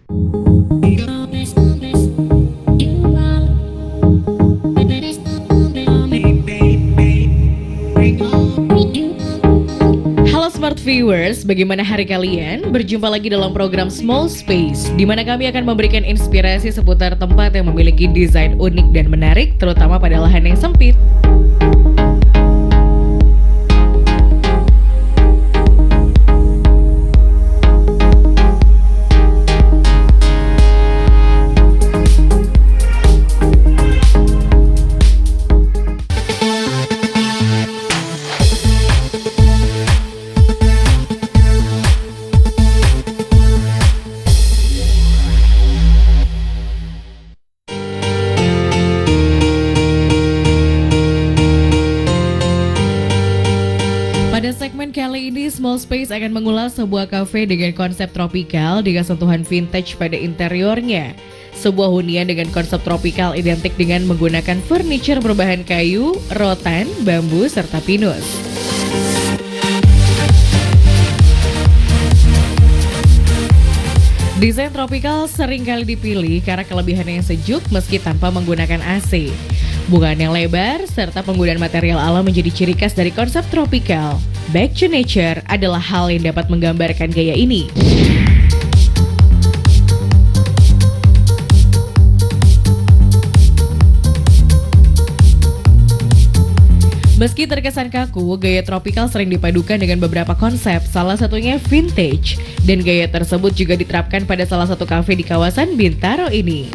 Halo Smart Viewers, bagaimana hari kalian? Berjumpa lagi dalam program Small Space, di mana kami akan memberikan inspirasi seputar tempat yang memiliki desain unik dan menarik, terutama pada lahan yang sempit. Pada segmen kali ini, Small Space akan mengulas sebuah kafe dengan konsep tropikal dengan sentuhan vintage pada interiornya. Sebuah hunian dengan konsep tropikal identik dengan menggunakan furniture berbahan kayu, rotan, bambu, serta pinus. Desain tropikal sering kali dipilih karena kelebihannya yang sejuk meski tanpa menggunakan AC. Bungaan yang lebar serta penggunaan material alam menjadi ciri khas dari konsep tropikal. Back to nature adalah hal yang dapat menggambarkan gaya ini. Meski terkesan kaku, gaya tropikal sering dipadukan dengan beberapa konsep, salah satunya vintage. Dan gaya tersebut juga diterapkan pada salah satu kafe di kawasan Bintaro ini.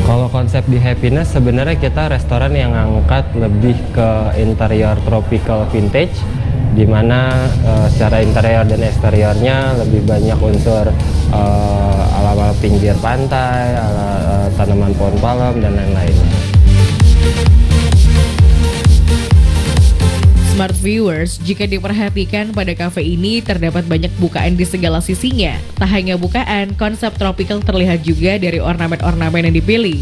Kalau konsep di Happiness sebenarnya kita restoran yang ngangkat lebih ke interior tropical vintage, di mana secara interior dan eksteriornya lebih banyak unsur ala-ala pinggir pantai, ala tanaman pohon palem dan lain-lain. Smart Viewers, jika diperhatikan pada kafe ini terdapat banyak bukaan di segala sisinya. Tak hanya bukaan, konsep tropikal terlihat juga dari ornamen-ornamen yang dipilih.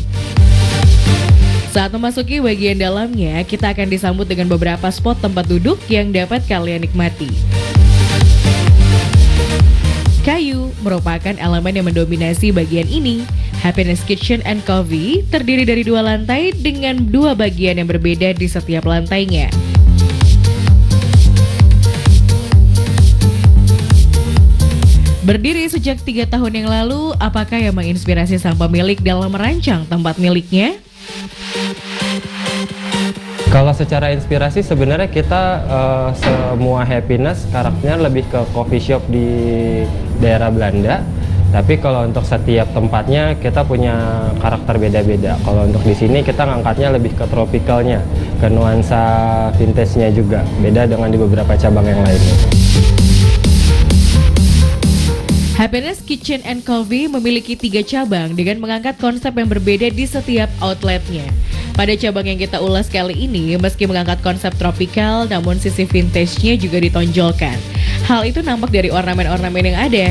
Saat memasuki bagian dalamnya, kita akan disambut dengan beberapa spot tempat duduk yang dapat kalian nikmati. Kayu merupakan elemen yang mendominasi bagian ini. Happiness Kitchen and Coffee terdiri dari 2 lantai dengan 2 bagian yang berbeda di setiap lantainya. Berdiri sejak 3 tahun yang lalu, apakah yang menginspirasi sang pemilik dalam merancang tempat miliknya? Kalau secara inspirasi sebenarnya kita semua Happiness karakternya lebih ke coffee shop di daerah Belanda. Tapi kalau untuk setiap tempatnya kita punya karakter beda-beda. Kalau untuk di sini kita ngangkatnya lebih ke tropicalnya, ke nuansa vintage-nya juga. Beda dengan di beberapa cabang yang lainnya. Happiness Kitchen and Coffee memiliki 3 cabang dengan mengangkat konsep yang berbeda di setiap outletnya. Pada cabang yang kita ulas kali ini, meski mengangkat konsep tropikal, namun sisi vintage-nya juga ditonjolkan. Hal itu nampak dari ornamen-ornamen yang ada.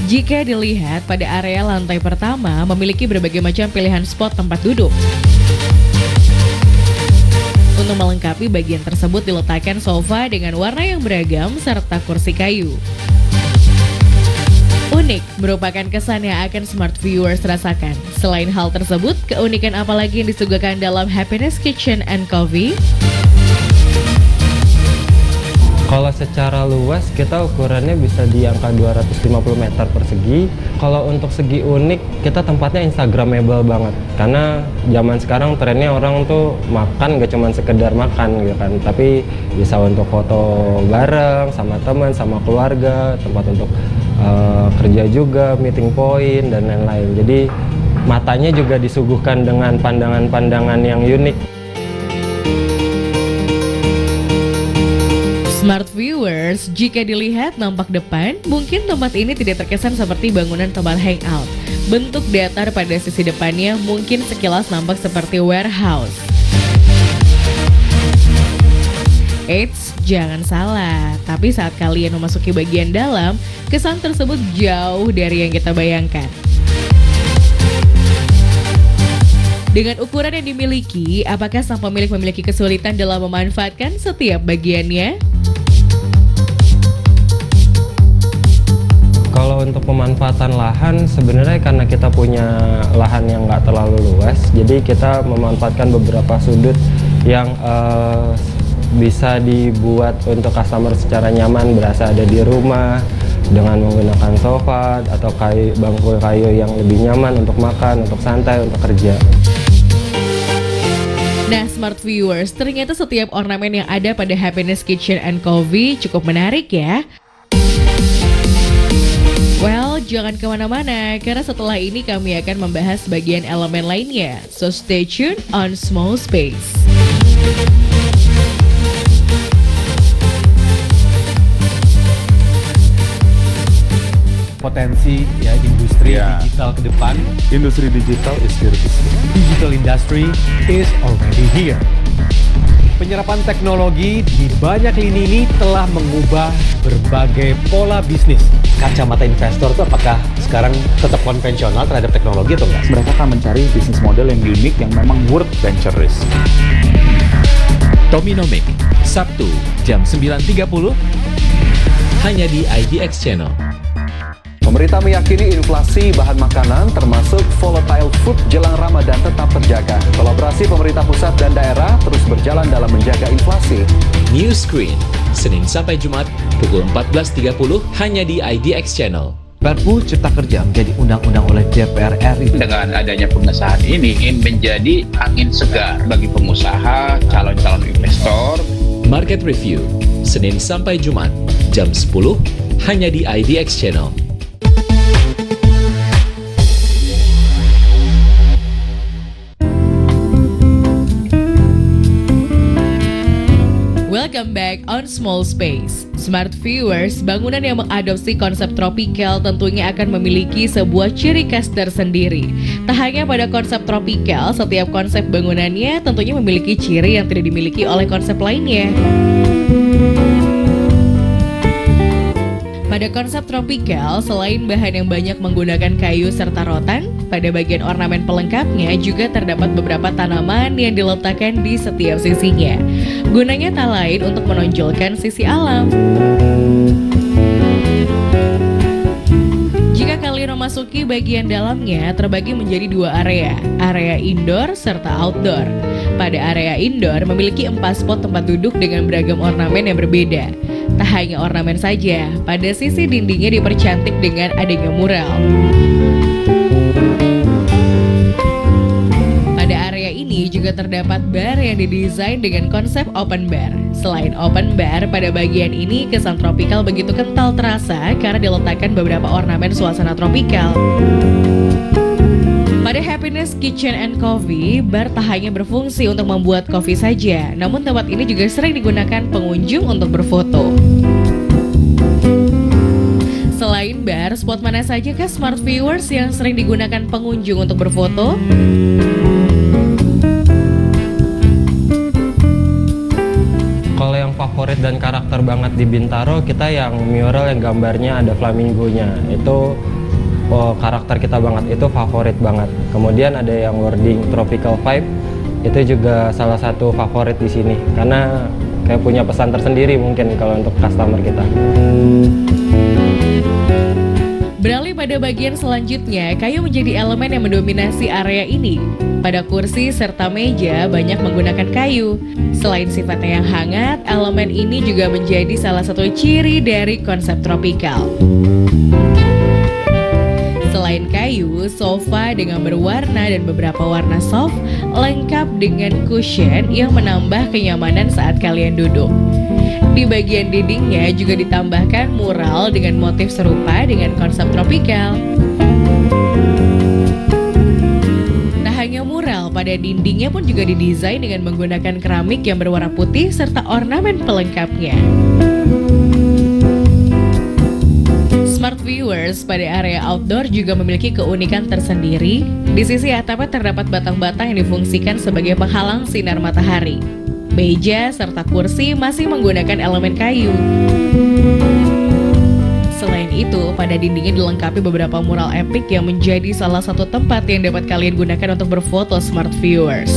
Jika dilihat pada area lantai pertama, memiliki berbagai macam pilihan spot tempat duduk. Untuk melengkapi bagian tersebut diletakkan sofa dengan warna yang beragam serta kursi kayu. Unik merupakan kesan yang akan Smart Viewers rasakan. Selain hal tersebut, keunikan apa lagi yang disuguhkan dalam Happiness Kitchen and Coffee? Kalau secara luas kita ukurannya bisa di angka 250 meter persegi. Kalau untuk segi unik kita tempatnya instagramable banget. Karena zaman sekarang trennya orang tuh makan gak cuma sekedar makan gitu kan, tapi bisa untuk foto bareng sama teman, sama keluarga, tempat untuk kerja juga, meeting point dan lain-lain. Jadi matanya juga disuguhkan dengan pandangan-pandangan yang unik. Smart Viewers, jika dilihat nampak depan, mungkin tempat ini tidak terkesan seperti bangunan tempat hangout. Bentuk datar pada sisi depannya mungkin sekilas nampak seperti warehouse. Eits, jangan salah, tapi saat kalian memasuki bagian dalam, kesan tersebut jauh dari yang kita bayangkan. Dengan ukuran yang dimiliki, apakah sang pemilik memiliki kesulitan dalam memanfaatkan setiap bagiannya? Kalau untuk pemanfaatan lahan, sebenarnya karena kita punya lahan yang nggak terlalu luas, jadi kita memanfaatkan beberapa sudut yang bisa dibuat untuk customer secara nyaman, berasa ada di rumah dengan menggunakan sofa atau bangku kayu yang lebih nyaman untuk makan, untuk santai, untuk kerja. Nah, smart viewers, ternyata setiap ornamen yang ada pada Happiness Kitchen and Coffee cukup menarik ya. Well, jangan kemana-mana, karena setelah ini kami akan membahas bagian elemen lainnya. So stay tuned on Small Space. Potensi ya industri digital ke depan. Industri digital is here to stay. Digital industry is already here. Penyerapan teknologi di banyak lini ini telah mengubah berbagai pola bisnis. Kacamata investor itu apakah sekarang tetap konvensional terhadap teknologi atau enggak? Mereka akan mencari bisnis model yang unik yang memang worth venture risk. Tominomic, Sabtu jam 9.30 hanya di IDX Channel. Pemerintah meyakini inflasi bahan makanan termasuk volatile food jelang Ramadan tetap terjaga. Kolaborasi pemerintah pusat dan daerah terus berjalan dalam menjaga inflasi. New Screen, Senin sampai Jumat pukul 14.30 hanya di IDX Channel. Perpu Cipta Kerja menjadi undang-undang oleh DPR RI. Dengan adanya pengesahan ini menjadi angin segar bagi pengusaha, calon-calon investor. Market Review, Senin sampai Jumat jam 10 hanya di IDX Channel. Welcome back on Small Space. Smart viewers, bangunan yang mengadopsi konsep tropikal tentunya akan memiliki sebuah ciri khas tersendiri. Tak hanya pada konsep tropikal, setiap konsep bangunannya tentunya memiliki ciri yang tidak dimiliki oleh konsep lainnya. Pada konsep tropikal, selain bahan yang banyak menggunakan kayu serta rotan, pada bagian ornamen pelengkapnya juga terdapat beberapa tanaman yang diletakkan di setiap sisinya. Gunanya tak lain untuk menonjolkan sisi alam. Jika kalian memasuki bagian dalamnya, terbagi menjadi dua area indoor serta outdoor. Pada area indoor memiliki 4 spot tempat duduk dengan beragam ornamen yang berbeda. Tak hanya ornamen saja, pada sisi dindingnya dipercantik dengan adanya mural. Pada area ini juga terdapat bar yang didesain dengan konsep open bar. Selain open bar, pada bagian ini kesan tropikal begitu kental terasa karena diletakkan beberapa ornamen suasana tropikal. Pada Happiness Kitchen and Coffee, bar tak hanya berfungsi untuk membuat kopi saja, namun tempat ini juga sering digunakan pengunjung untuk berfoto. Selain bar, spot mana saja kah smart viewers yang sering digunakan pengunjung untuk berfoto? Kalau yang favorit dan karakter banget di Bintaro, kita yang mural yang gambarnya ada flamingonya. Itu karakter kita banget, itu favorit banget. Kemudian ada yang wording tropical vibe, itu juga salah satu favorit di sini karena kayak punya pesan tersendiri mungkin kalau untuk customer kita. Beralih pada bagian selanjutnya, kayu menjadi elemen yang mendominasi area ini. Pada kursi serta meja banyak menggunakan kayu. Selain sifatnya yang hangat, elemen ini juga menjadi salah satu ciri dari konsep tropikal. Selain kayu, sofa dengan berwarna dan beberapa warna soft lengkap dengan cushion yang menambah kenyamanan saat kalian duduk. Di bagian dindingnya juga ditambahkan mural dengan motif serupa dengan konsep tropikal. Tak hanya mural, pada dindingnya pun juga didesain dengan menggunakan keramik yang berwarna putih serta ornamen pelengkapnya. Smart viewers, pada area outdoor juga memiliki keunikan tersendiri. Di sisi atapnya terdapat batang-batang yang difungsikan sebagai penghalang sinar matahari. Meja serta kursi masih menggunakan elemen kayu. Selain Selain itu, pada dindingnya dilengkapi beberapa mural epik yang menjadi salah satu tempat yang dapat kalian gunakan untuk berfoto smart viewers.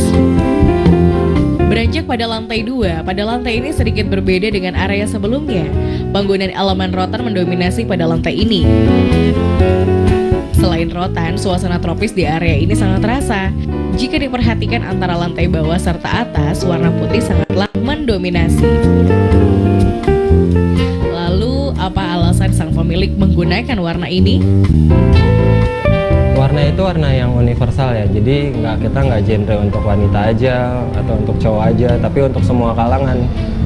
Beranjak pada lantai 2, pada lantai ini sedikit berbeda dengan area sebelumnya. Bangunan elemen rotan mendominasi pada lantai ini. Selain rotan, suasana tropis di area ini sangat terasa. Jika diperhatikan antara lantai bawah serta atas, warna putih sangatlah mendominasi. Lalu, apa alasan sang pemilik menggunakan warna ini? Warna itu warna yang universal ya, jadi kita nggak genre untuk wanita aja atau untuk cowok aja, tapi untuk semua kalangan.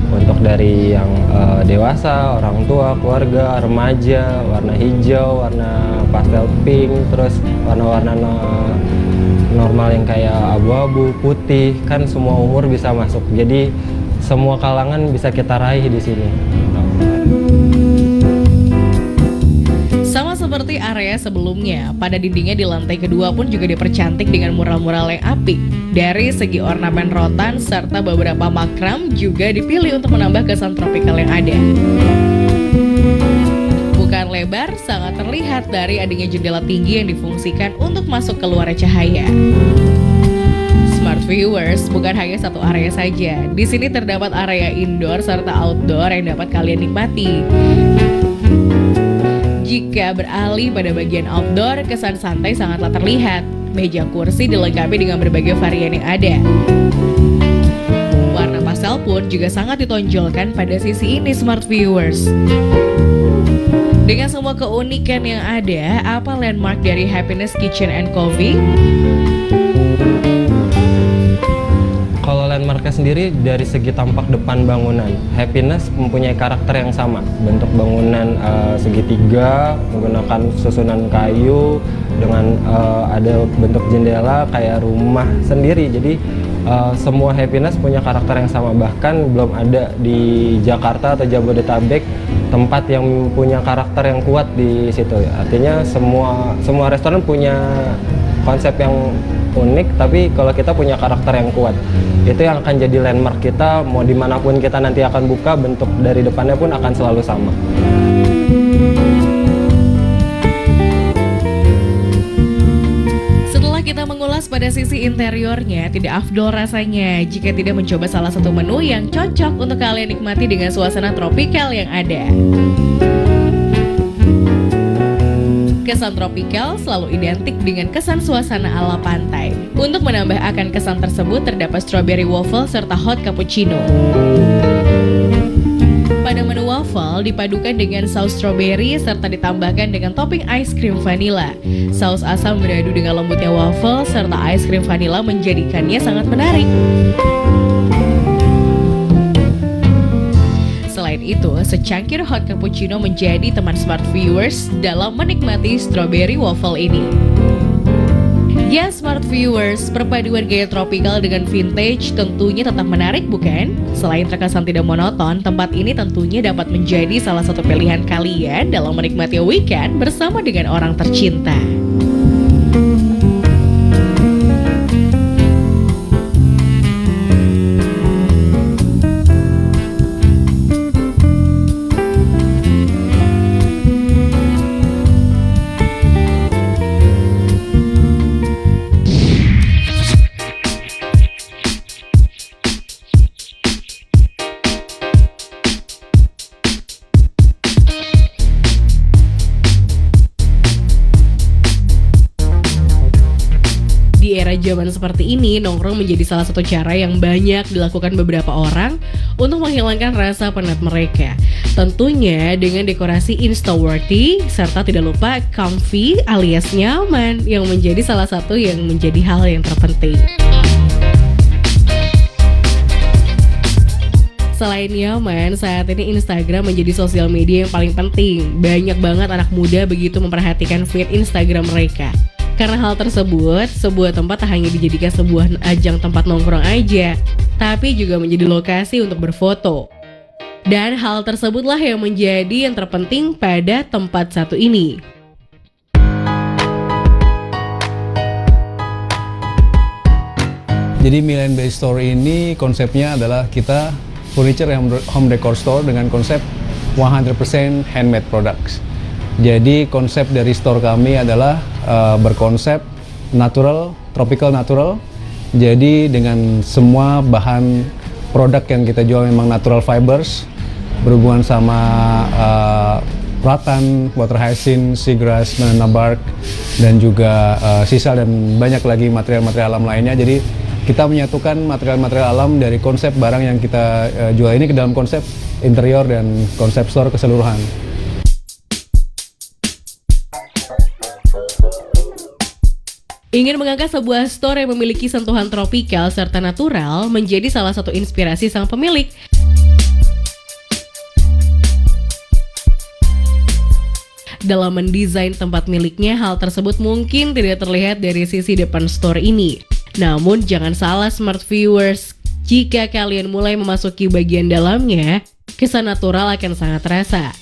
Untuk dari yang dewasa, orang tua, keluarga, remaja, warna hijau, warna pastel pink, terus warna-warna normal yang kayak abu-abu, putih, kan semua umur bisa masuk. Jadi semua kalangan bisa kita raih di sini. Sama seperti area sebelumnya, pada dindingnya di lantai kedua pun juga dipercantik dengan mural-mural yang apik. Dari segi ornamen rotan serta beberapa makram juga dipilih untuk menambah kesan tropikal yang ada. Bukan lebar, sangat terlihat dari adanya jendela tinggi yang difungsikan untuk masuk keluar cahaya. Smart viewers, bukan hanya satu area saja. Di sini terdapat area indoor serta outdoor yang dapat kalian nikmati. Jika beralih pada bagian outdoor, kesan santai sangatlah terlihat. Meja kursi dilengkapi dengan berbagai varian yang ada. Warna pastel pun juga sangat ditonjolkan pada sisi ini smart viewers. Dengan semua keunikan yang ada, apa landmark dari Happiness Kitchen and Coffee? Kalau landmarknya sendiri dari segi tampak depan bangunan, Happiness mempunyai karakter yang sama. Bentuk bangunan segitiga, menggunakan susunan kayu, dengan ada bentuk jendela kayak rumah sendiri. Jadi semua Happiness punya karakter yang sama. Bahkan belum ada di Jakarta atau Jabodetabek tempat yang punya karakter yang kuat di situ. Artinya semua restoran punya konsep yang unik, tapi kalau kita punya karakter yang kuat, itu yang akan jadi landmark kita. Mau dimanapun kita nanti akan buka, bentuk dari depannya pun akan selalu sama. Setelah kita mengulas pada sisi interiornya, tidak afdol rasanya jika tidak mencoba salah satu menu yang cocok untuk kalian nikmati dengan suasana tropikal yang ada. Kesan tropikal selalu identik dengan kesan suasana ala pantai. Untuk menambah akan kesan tersebut terdapat strawberry waffle serta hot cappuccino. Pada menu waffle dipadukan dengan saus strawberry serta ditambahkan dengan topping ice cream vanilla. Saus asam beradu dengan lembutnya waffle serta ice cream vanilla menjadikannya sangat menarik. Selain itu, secangkir hot cappuccino menjadi teman smart viewers dalam menikmati strawberry waffle ini. Ya smart viewers, perpaduan gaya tropikal dengan vintage tentunya tetap menarik bukan? Selain terkesan tidak monoton, tempat ini tentunya dapat menjadi salah satu pilihan kalian dalam menikmati weekend bersama dengan orang tercinta. Di era zaman seperti ini, nongkrong menjadi salah satu cara yang banyak dilakukan beberapa orang untuk menghilangkan rasa penat mereka. Tentunya dengan dekorasi insta-worthy serta tidak lupa comfy alias nyaman yang menjadi salah satu yang menjadi hal yang terpenting. Selain nyaman, saat ini Instagram menjadi sosial media yang paling penting. Banyak banget anak muda begitu memperhatikan feed Instagram mereka. Karena hal tersebut, sebuah tempat tak hanya dijadikan sebuah ajang tempat nongkrong aja, tapi juga menjadi lokasi untuk berfoto. Dan hal tersebutlah yang menjadi yang terpenting pada tempat satu ini. Jadi Milan Bay Store ini konsepnya adalah kita furniture yang home decor store dengan konsep 100% handmade products. Jadi konsep dari store kami adalah berkonsep natural, tropical natural. Jadi dengan semua bahan produk yang kita jual memang natural fibers, berhubungan sama ratan, water hyacinth, seagrass, banana bark, dan juga sisal dan banyak lagi material-material alam lainnya. Jadi kita menyatukan material-material alam dari konsep barang yang kita jual ini ke dalam konsep interior dan konsep store keseluruhan. Ingin mengangkat sebuah store yang memiliki sentuhan tropikal serta natural menjadi salah satu inspirasi sang pemilik. Dalam mendesain tempat miliknya, hal tersebut mungkin tidak terlihat dari sisi depan store ini. Namun jangan salah smart viewers, jika kalian mulai memasuki bagian dalamnya, kesan natural akan sangat terasa.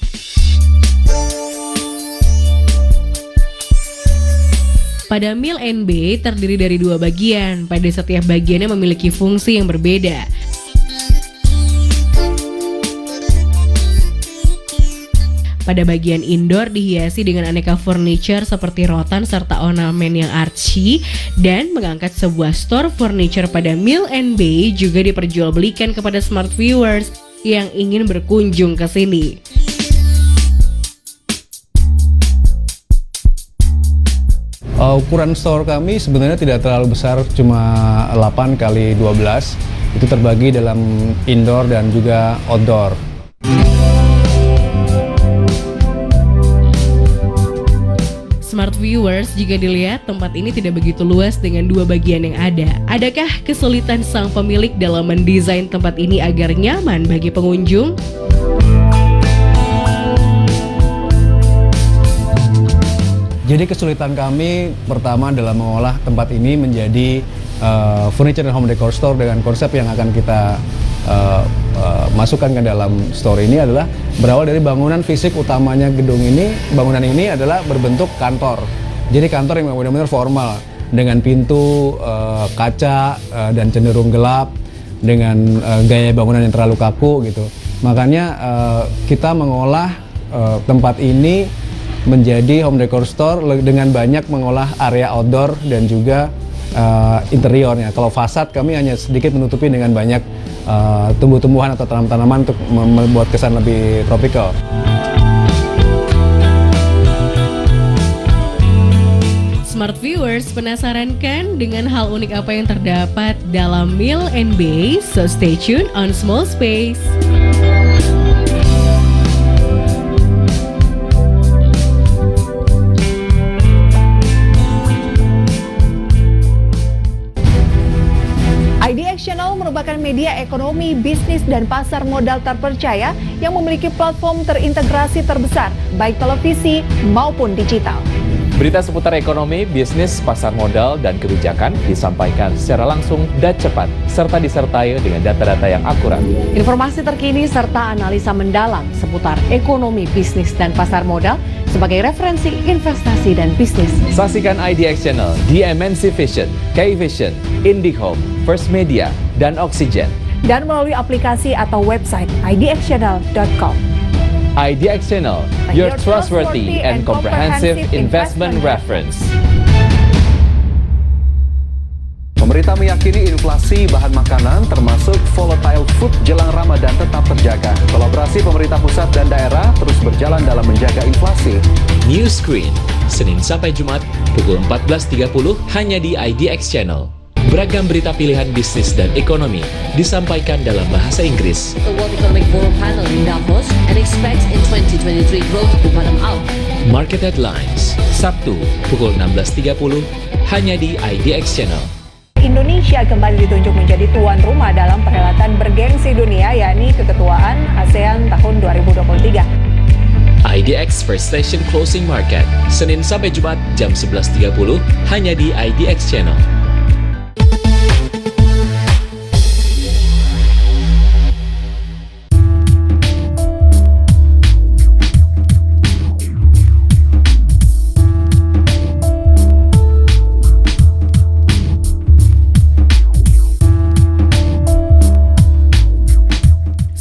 Pada Mill & Bay terdiri dari 2 bagian, pada setiap bagiannya memiliki fungsi yang berbeda. Pada bagian indoor dihiasi dengan aneka furniture seperti rotan serta ornamen yang artsy, dan mengangkat sebuah store furniture pada Mill & Bay juga diperjualbelikan kepada smart viewers yang ingin berkunjung ke sini. Ukuran store kami sebenarnya tidak terlalu besar, cuma 8 kali 12. Itu terbagi dalam indoor dan juga outdoor. Smart viewers, jika dilihat tempat ini tidak begitu luas dengan 2 bagian yang ada. Adakah kesulitan sang pemilik dalam mendesain tempat ini agar nyaman bagi pengunjung? Jadi kesulitan kami pertama dalam mengolah tempat ini menjadi furniture dan home decor store dengan konsep yang akan kita masukkan ke dalam store ini adalah berawal dari bangunan fisik utamanya gedung ini. Bangunan ini adalah berbentuk kantor. Jadi kantor yang benar-benar formal dengan pintu kaca dan cenderung gelap, dengan gaya bangunan yang terlalu kaku gitu. Makanya kita mengolah tempat ini menjadi home decor store dengan banyak mengolah area outdoor dan juga interiornya. Kalau fasad kami hanya sedikit menutupi dengan banyak tumbuh-tumbuhan atau tanaman-tanaman untuk membuat kesan lebih tropical. Smart viewers, penasaran kan dengan hal unik apa yang terdapat dalam Mill & Bay? So stay tuned on Small Space. IDX Channel merupakan media ekonomi, bisnis, dan pasar modal terpercaya yang memiliki platform terintegrasi terbesar, baik televisi maupun digital. Berita seputar ekonomi, bisnis, pasar modal, dan kebijakan disampaikan secara langsung dan cepat, serta disertai dengan data-data yang akurat. Informasi terkini serta analisa mendalam seputar ekonomi, bisnis, dan pasar modal sebagai referensi investasi dan bisnis. Saksikan IDX Channel di MNC Vision, K-Vision, IndiHome, First Media, dan Oxygen. Dan melalui aplikasi atau website idxchannel.com. IDX Channel, your trustworthy and comprehensive investment reference. Pemerintah meyakini inflasi bahan makanan termasuk volatile food jelang Ramadan tetap terjaga. Kolaborasi pemerintah pusat dan daerah terus berjalan dalam menjaga inflasi. New Screen, Senin sampai Jumat pukul 14.30 hanya di IDX Channel. Beragam berita pilihan bisnis dan ekonomi disampaikan dalam bahasa Inggris. The World Economic Forum panel in Davos and expects in 2023 growth to bottom out. Market Headlines, Sabtu pukul 16.30 hanya di IDX Channel. Indonesia kembali ditunjuk menjadi tuan rumah dalam perhelatan bergengsi dunia, yakni keketuaan ASEAN tahun 2023. IDX First Station Closing Market, Senin sampai Jumat jam 11.30 hanya di IDX Channel.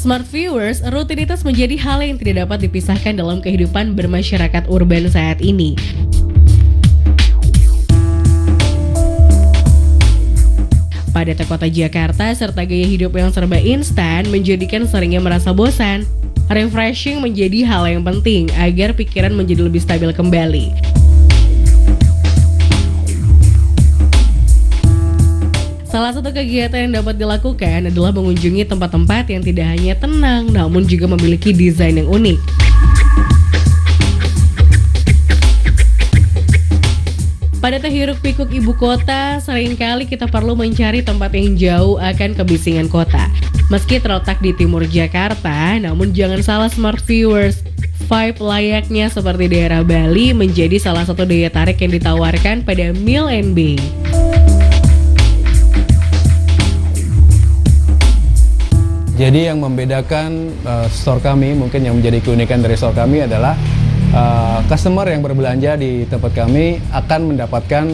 Smart viewers, rutinitas menjadi hal yang tidak dapat dipisahkan dalam kehidupan bermasyarakat urban saat ini. Padatnya kota Jakarta serta gaya hidup yang serba instan menjadikan seringnya merasa bosan. Refreshing menjadi hal yang penting agar pikiran menjadi lebih stabil kembali. Salah satu kegiatan yang dapat dilakukan adalah mengunjungi tempat-tempat yang tidak hanya tenang, namun juga memiliki desain yang unik. Pada hiruk-pikuk ibu kota, seringkali kita perlu mencari tempat yang jauh akan kebisingan kota. Meski terletak di timur Jakarta, namun jangan salah smart viewers. Vibe layaknya seperti daerah Bali menjadi salah satu daya tarik yang ditawarkan pada Mill & Bay. Jadi yang membedakan store kami, mungkin yang menjadi keunikan dari store kami adalah customer yang berbelanja di tempat kami akan mendapatkan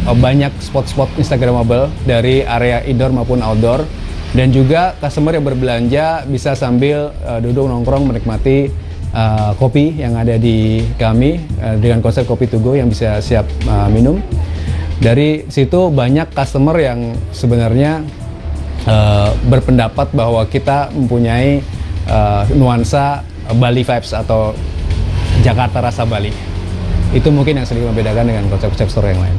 banyak spot-spot Instagramable dari area indoor maupun outdoor, dan juga customer yang berbelanja bisa sambil duduk nongkrong menikmati kopi yang ada di kami dengan konsep kopi to go yang bisa siap minum. Dari situ banyak customer yang sebenarnya berpendapat bahwa kita mempunyai nuansa Bali vibes atau Jakarta rasa Bali. Itu mungkin yang sedikit membedakan dengan konsep-konsep store yang lain.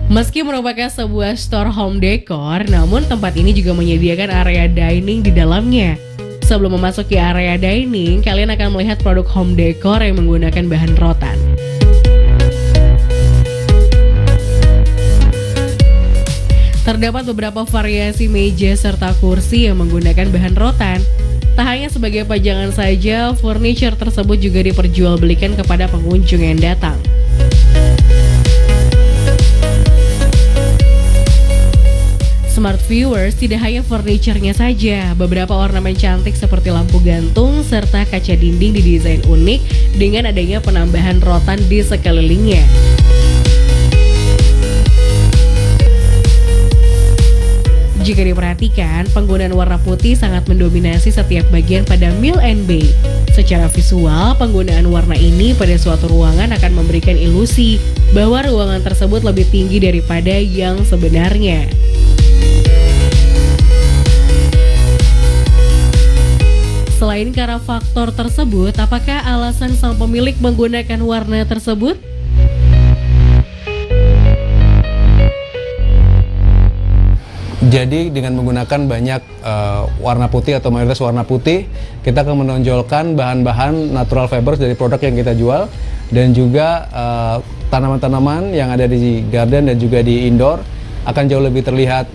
Meski merupakan sebuah store home decor, namun tempat ini juga menyediakan area dining di dalamnya. Sebelum memasuki area dining, kalian akan melihat produk home decor yang menggunakan bahan rotan. Terdapat beberapa variasi meja serta kursi yang menggunakan bahan rotan. Tak hanya sebagai pajangan saja, furniture tersebut juga diperjualbelikan kepada pengunjung yang datang. Smart viewers tidak hanya furniture-nya saja, beberapa ornamen cantik seperti lampu gantung serta kaca dinding didesain unik dengan adanya penambahan rotan di sekelilingnya. Jika diperhatikan, penggunaan warna putih sangat mendominasi setiap bagian pada Mill & Bay. Secara visual, penggunaan warna ini pada suatu ruangan akan memberikan ilusi bahwa ruangan tersebut lebih tinggi daripada yang sebenarnya. Selain karena faktor tersebut, apakah alasan sang pemilik menggunakan warna tersebut? Jadi dengan menggunakan banyak warna putih atau mayoritas warna putih, kita akan menonjolkan bahan-bahan natural fibers dari produk yang kita jual, dan juga tanaman-tanaman yang ada di garden dan juga di indoor akan jauh lebih terlihat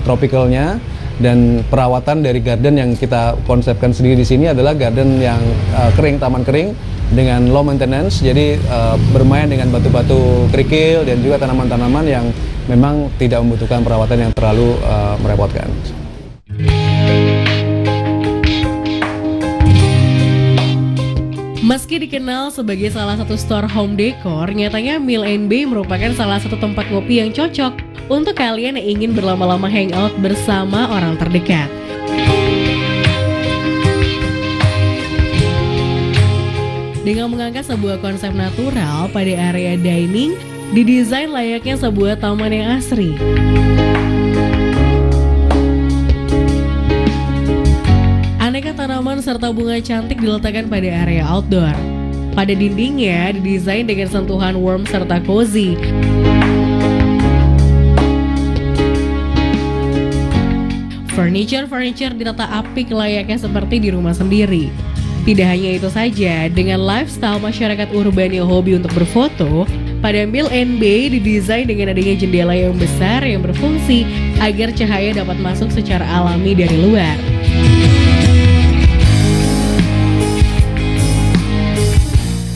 tropicalnya. Dan perawatan dari garden yang kita konsepkan sendiri di sini adalah garden yang kering, taman kering dengan low maintenance. Jadi bermain dengan batu-batu kerikil dan juga tanaman-tanaman yang memang tidak membutuhkan perawatan yang terlalu merepotkan. Meski dikenal sebagai salah satu store home decor, nyatanya Mill & Bay merupakan salah satu tempat ngopi yang cocok untuk kalian yang ingin berlama-lama hangout bersama orang terdekat. Dengan mengangkat sebuah konsep natural pada area dining, didesain layaknya sebuah taman yang asri. Aneka tanaman serta bunga cantik diletakkan pada area outdoor. Pada dindingnya didesain dengan sentuhan warm serta cozy. Furniture ditata apik layaknya seperti di rumah sendiri. Tidak hanya itu saja, dengan lifestyle masyarakat urban yang hobi untuk berfoto, pada Mill & Bay didesain dengan adanya jendela yang besar yang berfungsi agar cahaya dapat masuk secara alami dari luar.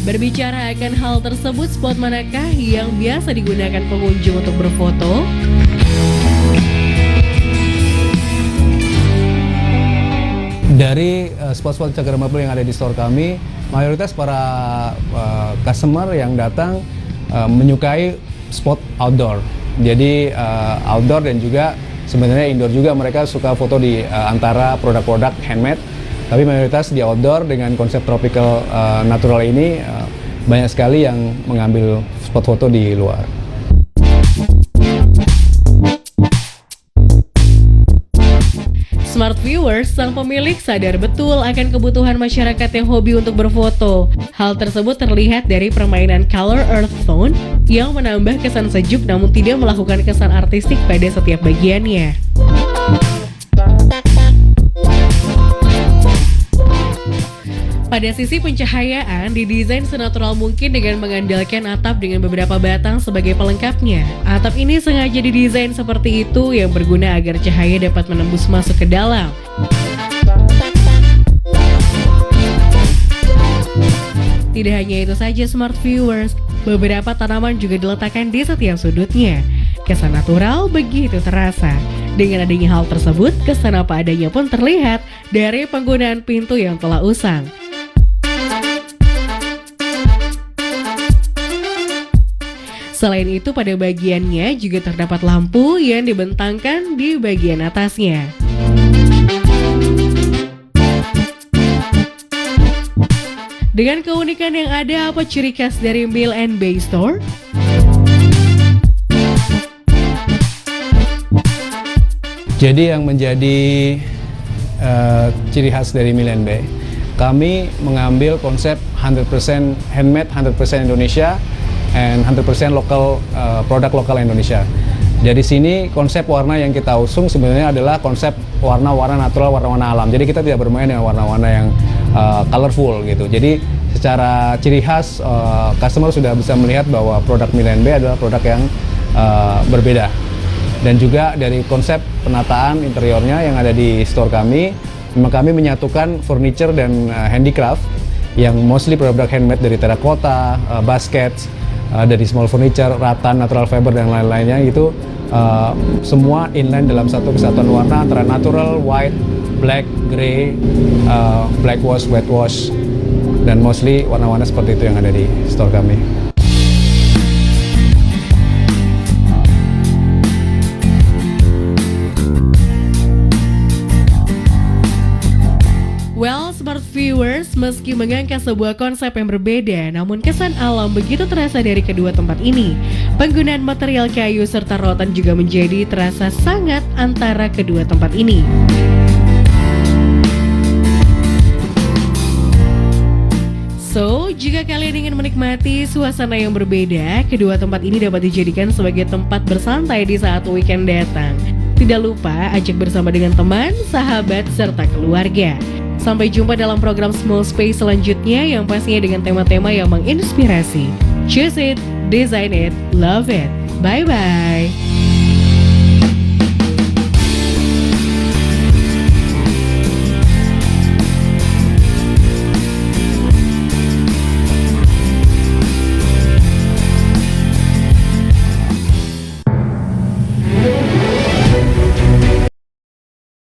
Berbicara akan hal tersebut, spot manakah yang biasa digunakan pengunjung untuk berfoto? Dari spot-spot Instagramable yang ada di store kami, mayoritas para customer yang datang menyukai spot outdoor. Jadi outdoor dan juga sebenarnya indoor juga mereka suka foto di antara produk-produk handmade. Tapi mayoritas di outdoor dengan konsep tropical natural ini banyak sekali yang mengambil spot foto di luar. Smart viewers, sang pemilik sadar betul akan kebutuhan masyarakat yang hobi untuk berfoto. Hal tersebut terlihat dari permainan color earth tone yang menambah kesan sejuk namun tidak melakukan kesan artistik pada setiap bagiannya. Pada sisi pencahayaan, didesain senatural mungkin dengan mengandalkan atap dengan beberapa batang sebagai pelengkapnya. Atap ini sengaja didesain seperti itu yang berguna agar cahaya dapat menembus masuk ke dalam. Tidak hanya itu saja smart viewers, beberapa tanaman juga diletakkan di setiap sudutnya. Kesan natural begitu terasa. Dengan adanya hal tersebut, kesan apa adanya pun terlihat dari penggunaan pintu yang telah usang. Selain itu, pada bagiannya juga terdapat lampu yang dibentangkan di bagian atasnya. Dengan keunikan yang ada, apa ciri khas dari Mill & Bay Store? Jadi yang menjadi ciri khas dari Mill & Bay, kami mengambil konsep 100% handmade, 100% Indonesia, and 100% lokal produk lokal Indonesia. Dari sini konsep warna yang kita usung sebenarnya adalah konsep warna-warna natural, warna-warna alam. Jadi kita tidak bermain dengan warna-warna yang colorful gitu. Jadi secara ciri khas customer sudah bisa melihat bahwa produk Mill & Bay adalah produk yang berbeda. Dan juga dari konsep penataan interiornya yang ada di store kami, memang kami menyatukan furniture dan handicraft yang mostly produk handmade dari terracotta, baskets, dari small furniture, rattan, natural fiber dan lain-lainnya itu semua inline dalam satu kesatuan warna antara natural, white, black, grey, black wash, white wash, dan mostly warna-warna seperti itu yang ada di store kami. Well, smart viewers, meski mengangkat sebuah konsep yang berbeda, namun kesan alam begitu terasa dari kedua tempat ini. Penggunaan material kayu serta rotan juga menjadi terasa sangat antara kedua tempat ini. So, jika kalian ingin menikmati suasana yang berbeda, kedua tempat ini dapat dijadikan sebagai tempat bersantai di saat weekend datang. Tidak lupa ajak bersama dengan teman, sahabat, serta keluarga. Sampai jumpa dalam program Small Space selanjutnya yang pastinya dengan tema-tema yang menginspirasi. Choose it, design it, love it. Bye-bye.